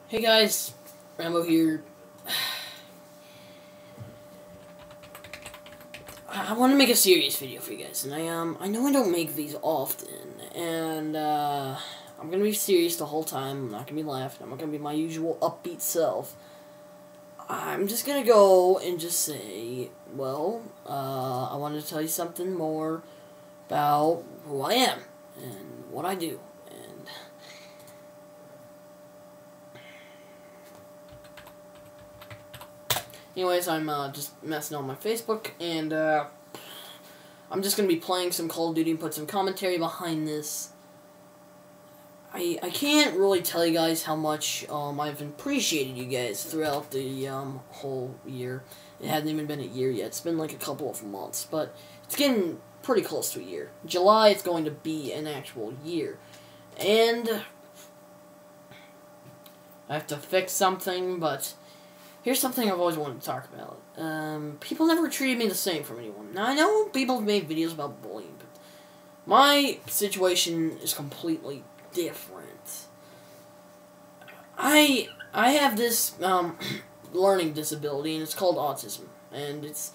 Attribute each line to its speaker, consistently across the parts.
Speaker 1: Hey guys, Rambo here. I want to make a serious video for you guys, and I know I don't make these often, and I'm gonna be serious the whole time. I'm not gonna be laughing. I'm not gonna be my usual upbeat self. I'm just gonna go and just say, well, I wanted to tell you something more about who I am and what I do. Anyways, I'm just messing on my Facebook, and I'm just going to be playing some Call of Duty and put some commentary behind this. I can't really tell you guys how much I've appreciated you guys throughout the whole year. It hasn't even been a year yet. It's been like a couple of months, but it's getting pretty close to a year. July it's going to be an actual year. And I have to fix something, but here's something I've always wanted to talk about. People never treated me the same from anyone. Now, I know people have made videos about bullying, but my situation is completely different. I have this learning disability, and it's called autism. And it's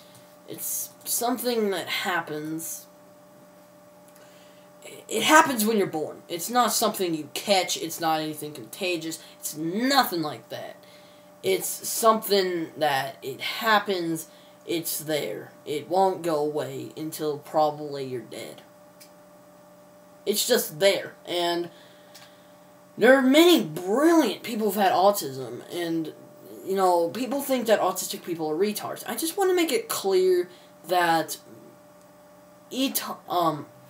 Speaker 1: something that happens. It happens when you're born. It's not something you catch. It's not anything contagious. It's nothing like that. It's something that it happens, it's there. It won't go away until probably you're dead. It's just there. And there are many brilliant people who've had autism, and, you know, people think that autistic people are retards. I just want to make it clear that I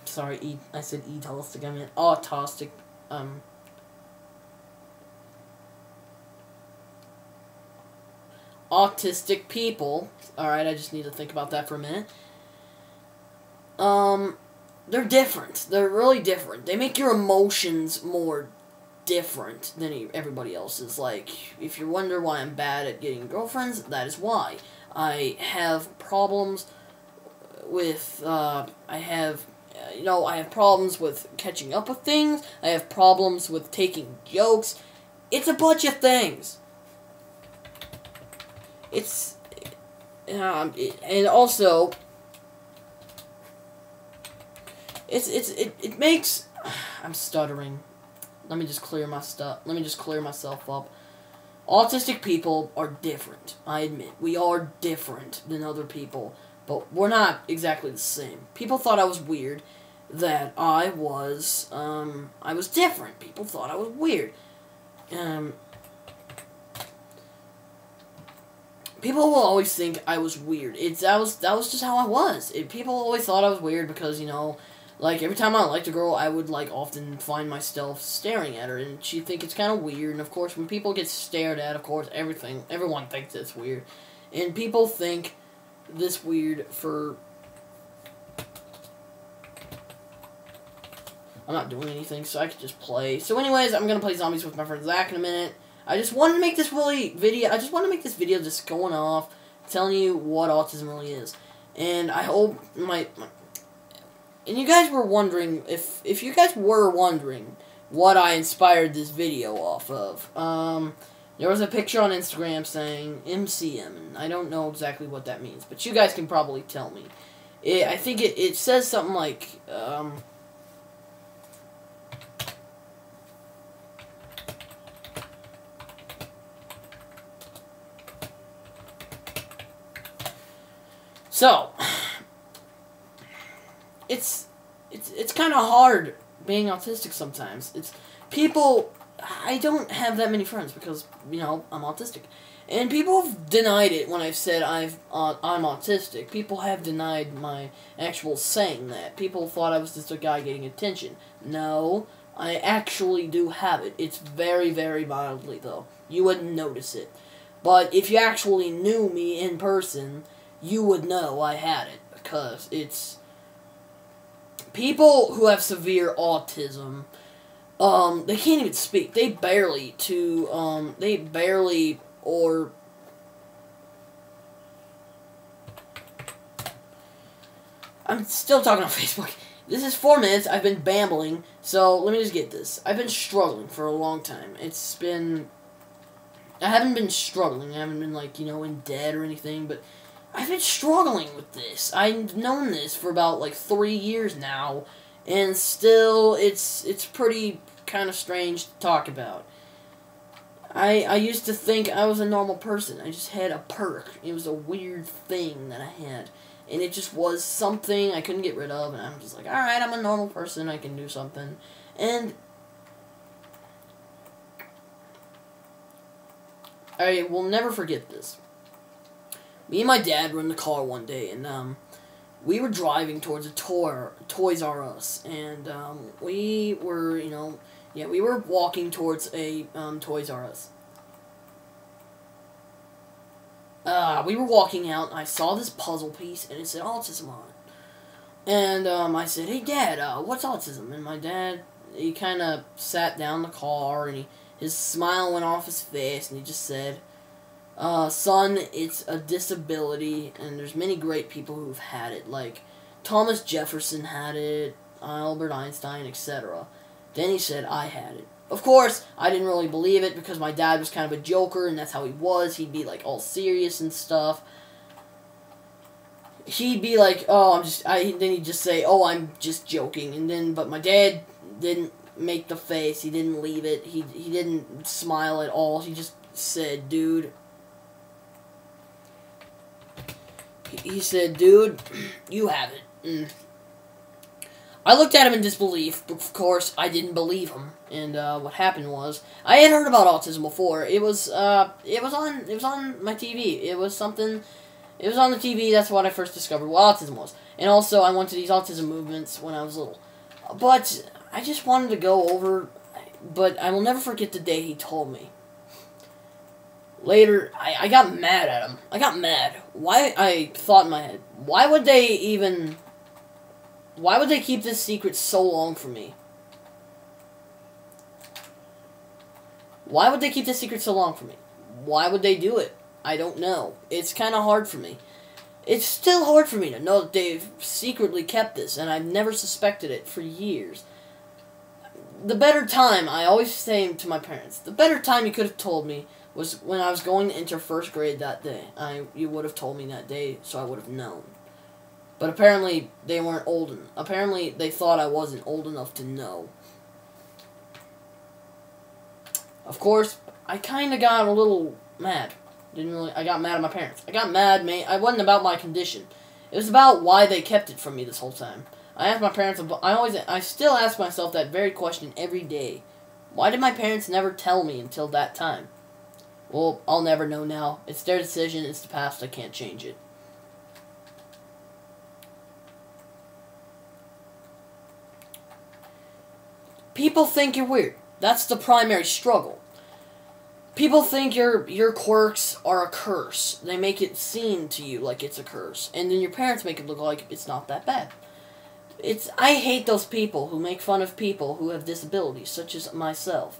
Speaker 1: said autistic, I meant autistic, autistic people, alright, I just need to think about that for a minute, they're different. They're really different. They make your emotions more different than everybody else's. Like, if you wonder why I'm bad at getting girlfriends, that is why. I have problems with, I have problems with catching up with things. I have problems with taking jokes. It's a bunch of things. And also, it makes, I'm stuttering. Let me just clear myself up. Autistic people are different. I admit, we are different than other people, but we're not exactly the same. People thought I was weird, that I was different. People thought I was weird. People will always think I was weird. That was just how I was. People always thought I was weird because, you know, like, every time I liked a girl, I would, like, often find myself staring at her, and she'd think it's kind of weird. And, of course, when people get stared at, of course, everyone thinks it's weird. And people think this weird for... I'm not doing anything, so I could just play. So, anyways, I'm gonna play zombies with my friend Zach in a minute. I just wanted to make this video just going off, telling you what autism really is. And I hope and you guys were wondering, if you guys were wondering what I inspired this video off of, there was a picture on Instagram saying MCM, and I don't know exactly what that means, but you guys can probably tell me. I think it says something like, so, it's kind of hard being autistic sometimes. I don't have that many friends because, you know, I'm autistic. And people have denied it when I've said I'm autistic. People have denied my actual saying that. People thought I was just a guy getting attention. No, I actually do have it. It's very, very mildly, though. You wouldn't notice it. But if you actually knew me in person, you would know I had it, because it's... People who have severe autism, they can't even speak. I'm still talking on Facebook. This is 4 minutes, I've been babbling, so let me just get this. I've been struggling for a long time. It's been I haven't been struggling. I haven't been, like, you know, in debt or anything, but I've been struggling with this. I've known this for about, like, 3 years now, and still, it's pretty kind of strange to talk about. I used to think I was a normal person. I just had a perk. It was a weird thing that I had. And it just was something I couldn't get rid of. And I'm just like, alright, I'm a normal person. I can do something. And I will never forget this. Me and my dad were in the car one day. And we were driving towards a Toys R Us. And we were, you know... Yeah, we were walking towards a Toys R Us. We were walking out, and I saw this puzzle piece, and it said autism on it. And I said, "Hey, Dad, what's autism?" And my dad, he kind of sat down in the car, and his smile went off his face, and he just said, "Son, it's a disability, and there's many great people who've had it, like Thomas Jefferson had it, Albert Einstein, etc." Then he said, "I had it." Of course, I didn't really believe it because my dad was kind of a joker, and that's how he was. He'd be, like, all serious and stuff. He'd be like, "Oh, then he'd just say, 'Oh, I'm just joking.'" And then, but my dad didn't make the face. He didn't leave it. He didn't smile at all. He just said, "Dude." He said, "Dude, you have it." I looked at him in disbelief, but of course, I didn't believe him. And what happened was, I had heard about autism before. It was on my TV. It was on the TV. That's what I first discovered what autism was. And also, I went to these autism movements when I was little. But I just wanted to go over. But I will never forget the day he told me. Later, I got mad at him. I got mad. Why? I thought in my head, why would they keep this secret so long from me? Why would they keep this secret so long from me? Why would they do it? I don't know. It's kind of hard for me. It's still hard for me to know that they've secretly kept this, and I've never suspected it for years. The better time, I always say to my parents, the better time you could have told me was when I was going to enter first grade that day. You would have told me that day, so I would have known. But apparently, they weren't old enough. Apparently, they thought I wasn't old enough to know. Of course, I kind of got a little mad. I got mad at my parents. I got mad, mate. It wasn't about my condition. It was about why they kept it from me this whole time. I asked my parents, I still ask myself that very question every day. Why did my parents never tell me until that time? Well, I'll never know now. It's their decision. It's the past. I can't change it. People think you're weird. That's the primary struggle. People think your quirks are a curse. They make it seem to you like it's a curse. And then your parents make it look like it's not that bad. I hate those people who make fun of people who have disabilities, such as myself.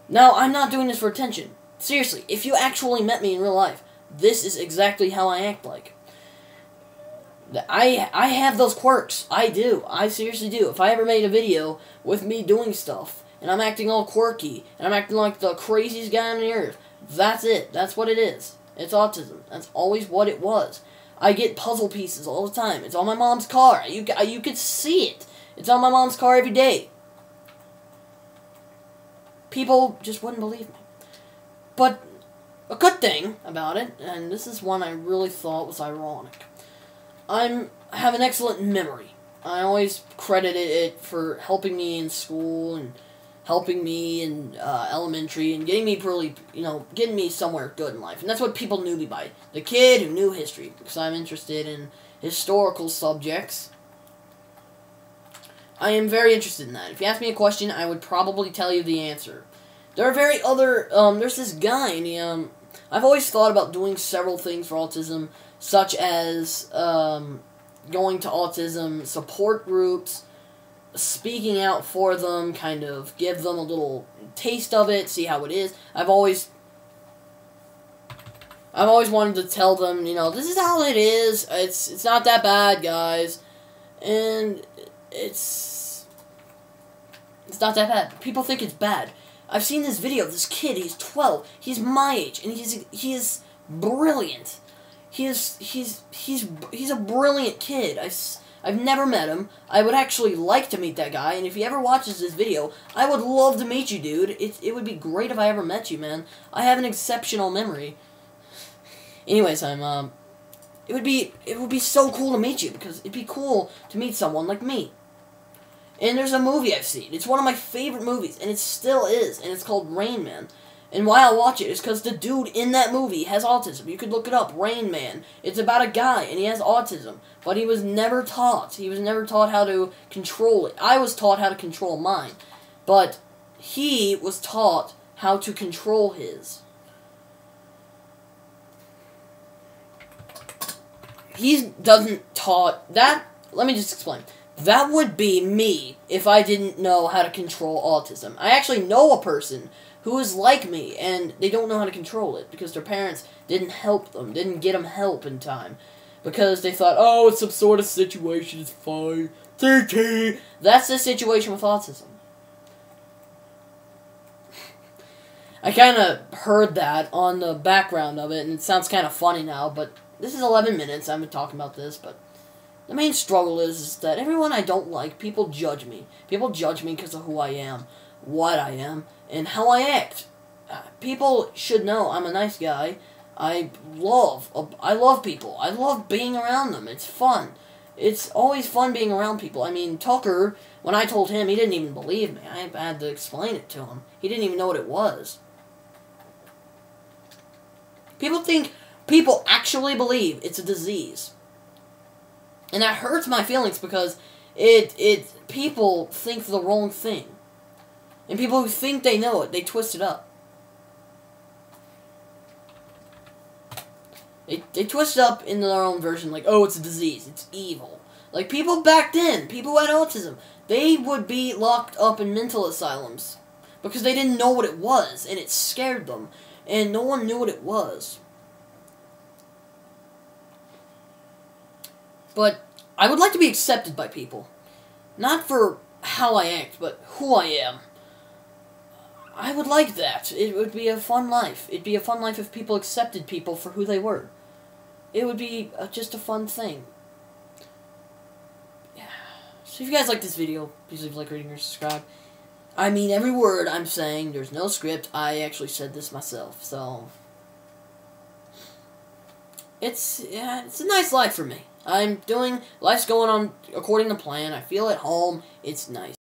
Speaker 1: Now, I'm not doing this for attention. Seriously, if you actually met me in real life, this is exactly how I act like. I have those quirks. I do. I seriously do. If I ever made a video with me doing stuff, and I'm acting all quirky, and I'm acting like the craziest guy on the earth, that's it. That's what it is. It's autism. That's always what it was. I get puzzle pieces all the time. It's on my mom's car. You could see it. It's on my mom's car every day. People just wouldn't believe me. But a good thing about it, and this is one I really thought was ironic, I have an excellent memory. I always credited it for helping me in school and helping me in elementary and getting me getting me somewhere good in life. And that's what people knew me by. The kid who knew history, because I'm interested in historical subjects. I am very interested in that. If you ask me a question, I would probably tell you the answer. There are there's this guy, and I've always thought about doing several things for autism, such as going to autism support groups, speaking out for them, kind of give them a little taste of it, see how it is. I've always wanted to tell them, this is how it is. It's not that bad, guys, and it's not that bad. People think it's bad. I've seen this video of this kid, he's 12, he's my age, and he is brilliant. He's a brilliant kid. I've never met him. I would actually like to meet that guy, and if he ever watches this video, I would love to meet you, dude. It would be great if I ever met you, man. I have an exceptional memory. Anyways, it would be so cool to meet you, because it'd be cool to meet someone like me. And there's a movie I've seen. It's one of my favorite movies, and it still is, and it's called Rain Man. And why I watch it is because the dude in that movie has autism. You could look it up, Rain Man. It's about a guy, and he has autism, but he was never taught. He was never taught how to control it. I was taught how to control mine, but he was taught how to control his. He doesn't taught that. Let me just explain. That would be me if I didn't know how to control autism. I actually know a person who is like me, and they don't know how to control it because their parents didn't help them, didn't get them help in time, because they thought, oh, it's some sort of situation, it's fine. TT. That's the situation with autism. I kind of heard that on the background of it, and it sounds kind of funny now, but this is 11 minutes, I've been talking about this, but the main struggle is that everyone I don't like, people judge me. People judge me because of who I am, what I am, and how I act. People should know I'm a nice guy. I love people. I love being around them. It's fun. It's always fun being around people. I mean, Tucker, when I told him, he didn't even believe me. I had to explain it to him. He didn't even know what it was. People actually believe it's a disease. And that hurts my feelings because people think the wrong thing. And people who think they know it, they twist it up. They twist it up in their own version, like, oh, it's a disease, it's evil. Like, people back then, people who had autism, they would be locked up in mental asylums because they didn't know what it was, and it scared them, and no one knew what it was. But I would like to be accepted by people. Not for how I act, but who I am. I would like that. It would be a fun life. It'd be a fun life if people accepted people for who they were. It would be just a fun thing. Yeah. So if you guys like this video, please leave a like, rating, or subscribe. I mean every word I'm saying. There's no script. I actually said this myself. So it's a nice life for me. Life's going on according to plan. I feel at home. It's nice.